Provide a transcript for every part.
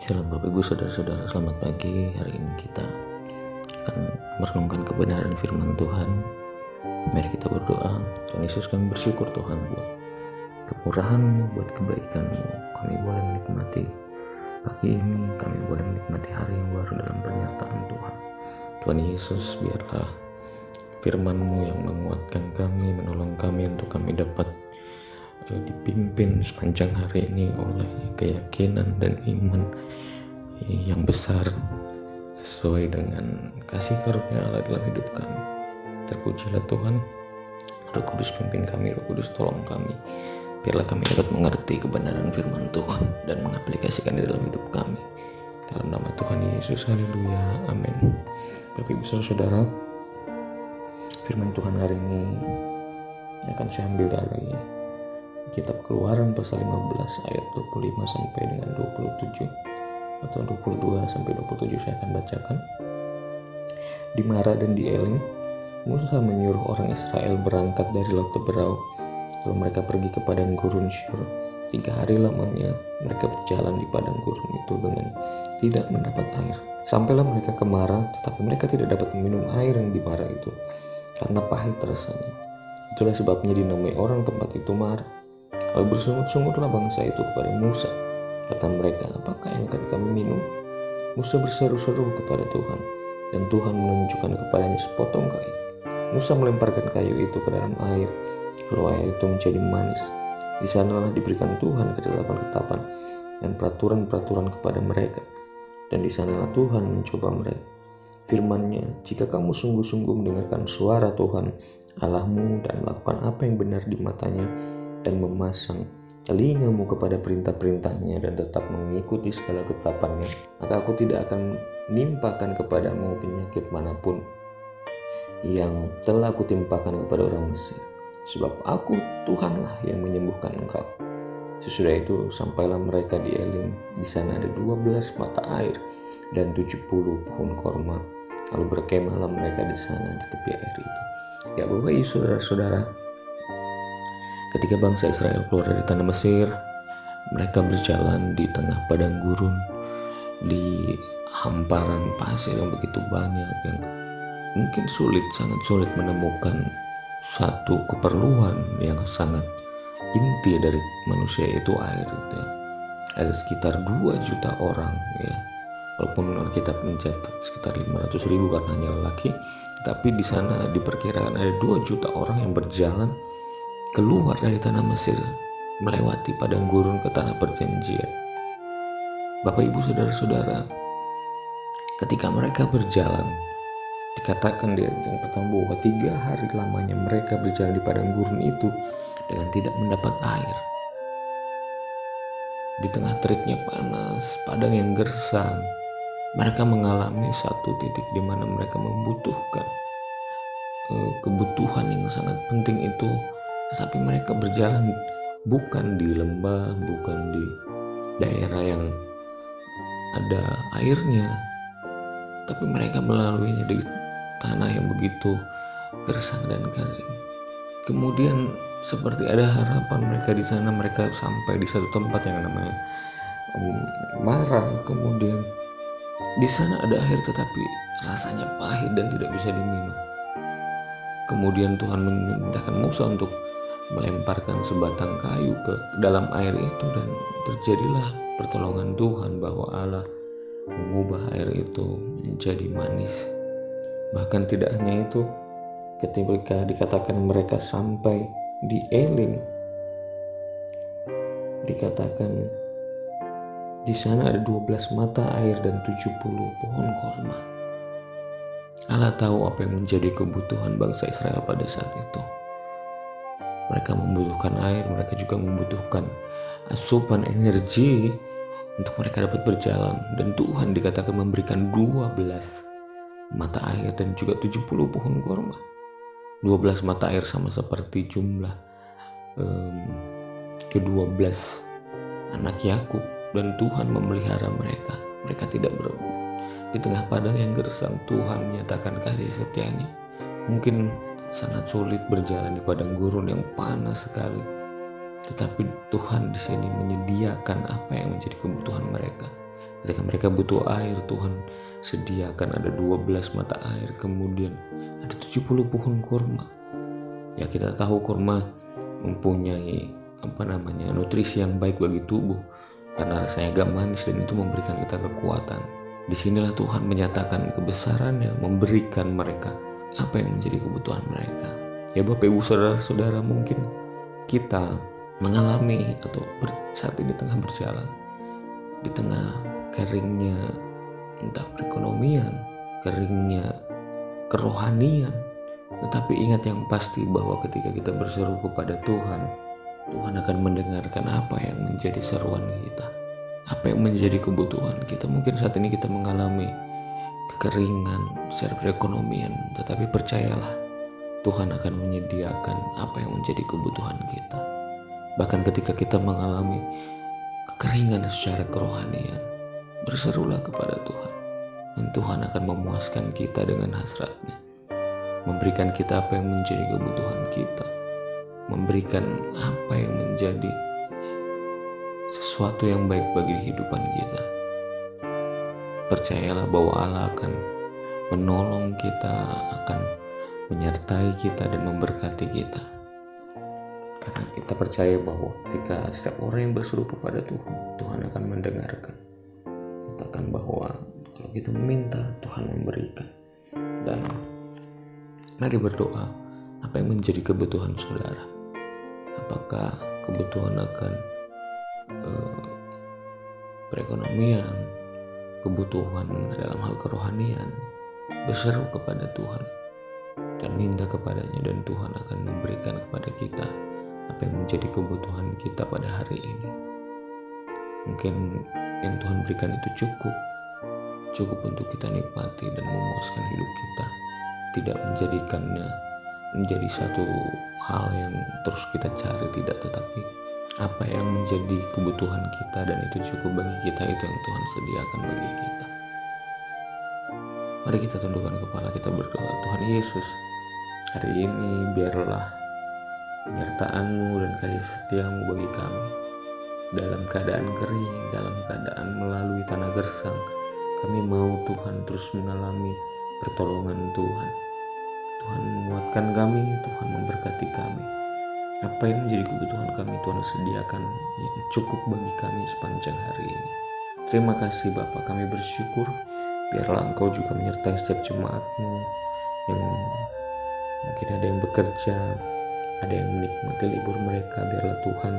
Shalom Bapak Ibu Saudara-saudara, selamat pagi. Hari ini kita akan merenungkan kebenaran firman Tuhan. Mari kita berdoa. Tuhan Yesus, kami bersyukur Tuhan buat kemurahan-Mu, buat kebaikan-Mu. Kami boleh menikmati pagi ini, kami boleh menikmati hari yang baru dalam pernyataan Tuhan. Tuhan Yesus, biarlah firman-Mu yang menguatkan kami, menolong kami untuk kami dapat dipimpin sepanjang hari ini oleh keyakinan dan iman yang besar sesuai dengan kasih karunia Allah dalam hidup kami. Terpujilah Tuhan. Roh Kudus pimpin kami, Roh Kudus tolong kami, biarlah kami dapat mengerti kebenaran firman Tuhan dan mengaplikasikan di dalam hidup kami. Dalam nama Tuhan Yesus, haleluya, amin. Bapak Ibu Saudara, firman Tuhan hari ini akan saya ambil dari Kitab Keluaran pasal 15 ayat 25 sampai dengan 27 atau 22 sampai 27 saya akan bacakan. Di Mara dan di Elim, Musa menyuruh orang Israel berangkat dari Laut Teberau, lalu mereka pergi ke padang gurun Syur. 3 hari lamanya mereka berjalan di padang gurun itu dengan tidak mendapat air. Sampailah mereka ke Mara, tetapi mereka tidak dapat minum air yang di Mara itu karena pahit rasanya. Itulah sebabnya dinamai orang tempat itu Mara. Lalu bersungut-sungutlah bangsa itu kepada Musa. Kata mereka, apakah yang akan kami minum? Musa berseru-seru kepada Tuhan, dan Tuhan menunjukkan kepadanya sepotong kayu. Musa melemparkan kayu itu ke dalam air, lalu air itu menjadi manis. Di sanalah diberikan Tuhan ketetapan-ketetapan dan peraturan-peraturan kepada mereka. Dan di sanalah Tuhan mencoba mereka. Firman-Nya, jika kamu sungguh-sungguh mendengarkan suara Tuhan Allahmu dan melakukan apa yang benar di matanya, dan memasang telingamu kepada perintah-perintahnya dan tetap mengikuti segala ketetapannya, maka aku tidak akan menimpakan kepadamu penyakit manapun yang telah aku timpakan kepada orang Mesir, sebab aku Tuhanlah yang menyembuhkan engkau. Sesudah itu sampailah mereka di Elim. Di sana ada 12 mata air dan 70 pohon korma. Lalu berkemahlah mereka di sana di tepi air itu. Ya Bapak Ibu Saudara-saudara, ketika bangsa Israel keluar dari tanah Mesir, mereka berjalan di tengah padang gurun, di hamparan pasir yang begitu banyak, yang mungkin sangat sulit menemukan satu keperluan yang sangat inti dari manusia, yaitu air. Ya. Ada sekitar 2 juta orang, ya. Walaupun Alkitab mencatat sekitar 500.000 karena hanya lelaki, tapi di sana diperkirakan ada 2 juta orang yang berjalan keluar dari tanah Mesir, melewati padang gurun ke tanah perjanjian. Bapak Ibu Saudara-saudara, ketika mereka berjalan, dikatakan di ayat yang pertama bahwa 3 hari lamanya mereka berjalan di padang gurun itu dengan tidak mendapat air. Di tengah teriknya panas, padang yang gersang, mereka mengalami satu titik di mana mereka membutuhkan kebutuhan yang sangat penting itu. Tetapi mereka berjalan bukan di lembah, bukan di daerah yang ada airnya, tapi mereka melaluinya di tanah yang begitu gersang dan kering. Kemudian seperti ada harapan mereka di sana, mereka sampai di satu tempat yang namanya Mara. Kemudian di sana ada air tetapi rasanya pahit dan tidak bisa diminum. Kemudian Tuhan memerintahkan Musa untuk melemparkan sebatang kayu ke dalam air itu, dan terjadilah pertolongan Tuhan bahwa Allah mengubah air itu menjadi manis. Bahkan tidak hanya itu, ketika dikatakan mereka sampai di Elim, dikatakan di sana ada 12 mata air dan 70 pohon korma. Allah tahu apa yang menjadi kebutuhan bangsa Israel pada saat itu. Mereka membutuhkan air, mereka juga membutuhkan asupan energi untuk mereka dapat berjalan. Dan Tuhan dikatakan memberikan 12 mata air dan juga 70 pohon korma. 12 mata air sama seperti jumlah ke-12 anak Yakub, dan Tuhan memelihara mereka. Mereka tidak berebut. Di tengah padang yang gersang, Tuhan menyatakan kasih setia-Nya. Mungkin sangat sulit berjalan di padang gurun yang panas sekali, tetapi Tuhan di sini menyediakan apa yang menjadi kebutuhan mereka. Ketika mereka butuh air, Tuhan sediakan ada 12 mata air, kemudian ada 70 pohon kurma. Ya, kita tahu kurma mempunyai nutrisi yang baik bagi tubuh karena rasanya agak manis dan itu memberikan kita kekuatan. Disinilah Tuhan menyatakan kebesarannya, memberikan mereka apa yang menjadi kebutuhan mereka. Ya Bapak Ibu Saudara-saudara, mungkin kita mengalami atau saat ini tengah berjalan di tengah keringnya entah perekonomian, keringnya kerohanian. Tetapi ingat yang pasti bahwa ketika kita berseru kepada Tuhan, Tuhan akan mendengarkan apa yang menjadi seruan kita, apa yang menjadi kebutuhan kita. Mungkin saat ini kita mengalami kekeringan secara perekonomian, tetapi percayalah, Tuhan akan menyediakan apa yang menjadi kebutuhan kita. Bahkan ketika kita mengalami kekeringan secara kerohanian, berserulah kepada Tuhan, dan Tuhan akan memuaskan kita dengan hasratnya, memberikan kita apa yang menjadi kebutuhan kita, memberikan apa yang menjadi sesuatu yang baik bagi kehidupan kita. Percayalah bahwa Allah akan menolong kita, akan menyertai kita dan memberkati kita. Karena kita percaya bahwa ketika setiap orang yang berseru kepada Tuhan, Tuhan akan mendengarkan. Katakan bahwa kalau kita meminta, Tuhan memberikan. Dan mari berdoa, apa yang menjadi kebutuhan saudara? Apakah kebutuhan akan perekonomian, kebutuhan dalam hal kerohanian? Berseru kepada Tuhan dan minta kepadanya, dan Tuhan akan memberikan kepada kita apa yang menjadi kebutuhan kita pada hari ini. Mungkin yang Tuhan berikan itu cukup untuk kita nikmati dan memuaskan hidup kita, tidak menjadikannya menjadi satu hal yang terus kita cari, tidak, tetapi apa yang menjadi kebutuhan kita dan itu cukup bagi kita, itu yang Tuhan sediakan bagi kita. Mari kita tundukkan kepala, kita berdoa. Tuhan Yesus, hari ini biarlah penyertaan-Mu dan kasih setia-Mu bagi kami. Dalam keadaan kering, dalam keadaan melalui tanah gersang, kami mau Tuhan terus mengalami pertolongan Tuhan. Tuhan menguatkan kami, Tuhan memberkati kami. Apa yang menjadi kebutuhan kami, Tuhan sediakan yang cukup bagi kami sepanjang hari ini. Terima kasih Bapa, kami bersyukur. Biarlah Engkau juga menyertai setiap jemaat-Mu yang mungkin ada yang bekerja, ada yang menikmati libur mereka. Biarlah Tuhan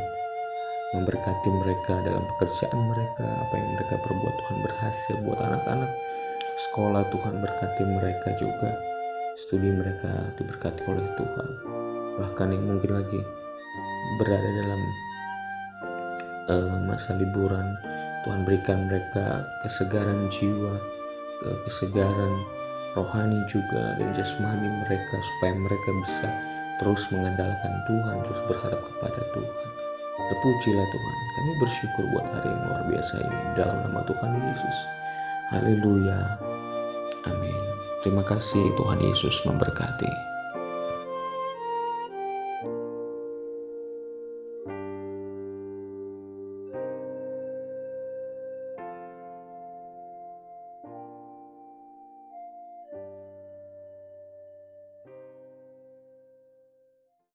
memberkati mereka dalam pekerjaan mereka, apa yang mereka perbuat Tuhan berhasil. Buat anak-anak sekolah, Tuhan berkati mereka juga, studi mereka diberkati oleh Tuhan. Bahkan yang mungkin lagi berada dalam masa liburan, Tuhan berikan mereka kesegaran jiwa, kesegaran rohani juga dan jasmani mereka, supaya mereka bisa terus mengandalkan Tuhan, terus berharap kepada Tuhan. Terpujilah Tuhan, kami bersyukur buat hari yang luar biasa ini, dalam nama Tuhan Yesus. Haleluya, amin. Terima kasih, Tuhan Yesus memberkati.